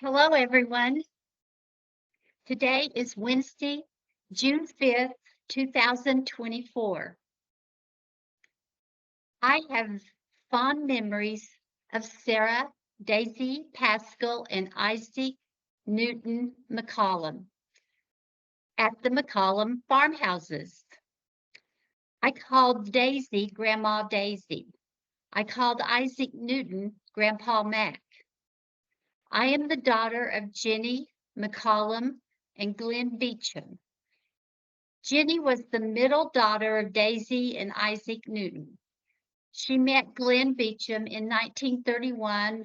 Hello, everyone. Today is Wednesday, June 5th, 2024. I have fond memories of Sarah, Daisy, Pascal, and Isaac Newton McCollum at the McCollum farmhouses. I called Daisy Grandma Daisy. I called Isaac Newton Grandpa Mac. I am the daughter of Jenny McCollum and Glenn Beecham. Jenny was the middle daughter of Daisy and Isaac Newton. She met Glenn Beecham in 1931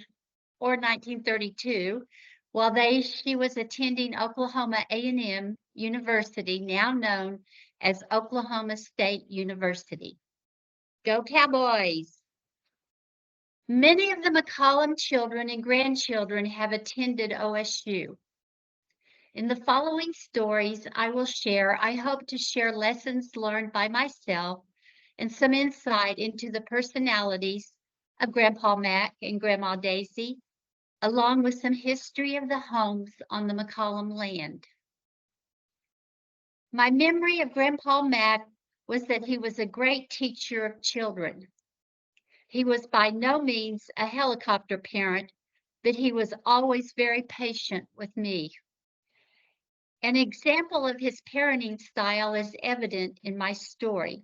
or 1932 while she was attending Oklahoma A&M University, now known as Oklahoma State University. Go Cowboys! Many of the McCollum children and grandchildren have attended OSU. In the following stories I will share, I hope to share lessons learned by myself and some insight into the personalities of Grandpa Mac and Grandma Daisy, along with some history of the homes on the McCollum land. My memory of Grandpa Mac was that he was a great teacher of children. He was by no means a helicopter parent, but he was always very patient with me. An example of his parenting style is evident in my story.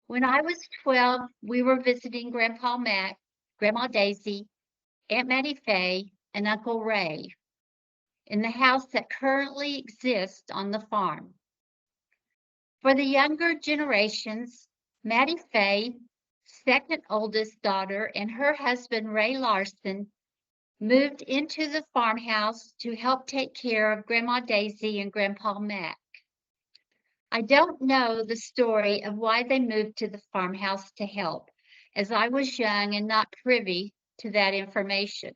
When I was 12, we were visiting Grandpa Mac, Grandma Daisy, Aunt Mattie Faye, and Uncle Ray in the house that currently exists on the farm. For the younger generations, Mattie Faye, second oldest daughter, and her husband Ray Larson moved into the farmhouse to help take care of Grandma Daisy and Grandpa Mac. I don't know the story of why they moved to the farmhouse to help, as I was young and not privy to that information.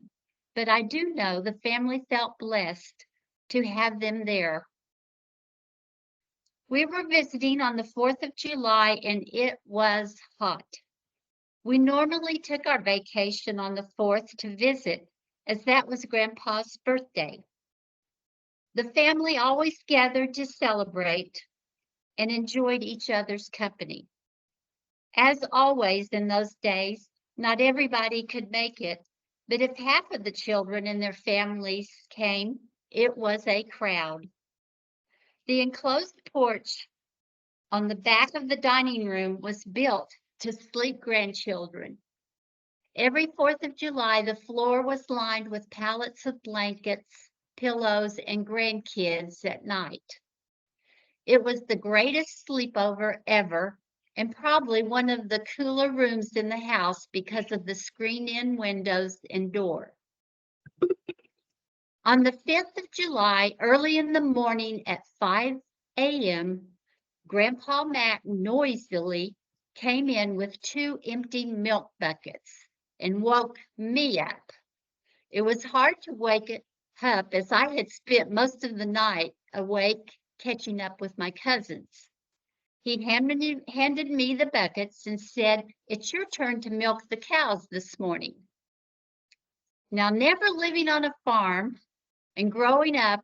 But I do know the family felt blessed to have them there. We were visiting on the 4th of July and it was hot. We normally took our vacation on the 4th to visit, as that was Grandpa's birthday. The family always gathered to celebrate and enjoyed each other's company. As always in those days, not everybody could make it, but if half of the children and their families came, it was a crowd. The enclosed porch on the back of the dining room was built to sleep grandchildren. Every 4th of July, the floor was lined with pallets of blankets, pillows, and grandkids at night. It was the greatest sleepover ever, and probably one of the cooler rooms in the house because of the screen-in windows and door. On the 5th of July, early in the morning at 5 a.m., Grandpa Mac noisily came in with 2 empty milk buckets and woke me up. It was hard to wake up as I had spent most of the night awake catching up with my cousins. He handed me the buckets and said, "It's your turn to milk the cows this morning." Now, never living on a farm and growing up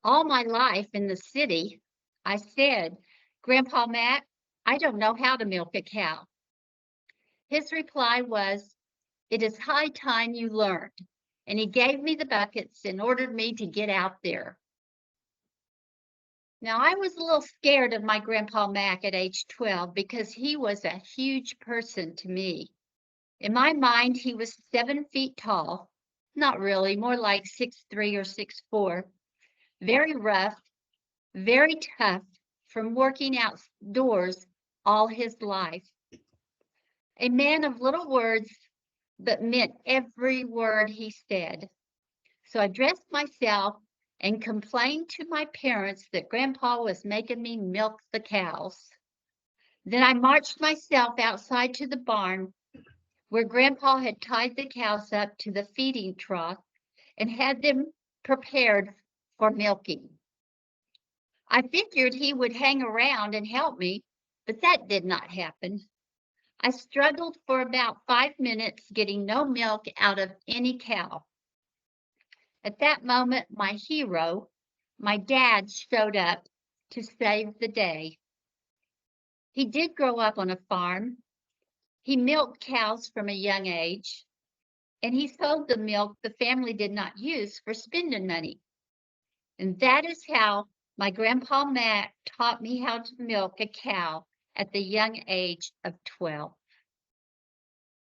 all my life in the city, I said, "Grandpa Mac, I don't know how to milk a cow." His reply was, "It is high time you learned," and he gave me the buckets and ordered me to get out there. Now, I was a little scared of my Grandpa Mac at age 12 because he was a huge person to me. In my mind, he was 7 feet tall. Not really, more like 6'3" or 6'4". Very rough, very tough from working outdoors all his life. A man of little words, but meant every word he said. So I dressed myself and complained to my parents that Grandpa was making me milk the cows. Then I marched myself outside to the barn where Grandpa had tied the cows up to the feeding trough and had them prepared for milking. I figured he would hang around and help me, but that did not happen. I struggled for about 5 minutes, getting no milk out of any cow. At that moment, my hero, my dad, showed up to save the day. He did grow up on a farm. He milked cows from a young age, and he sold the milk the family did not use for spending money. And that is how my grandpa Matt taught me how to milk a cow at the young age of 12.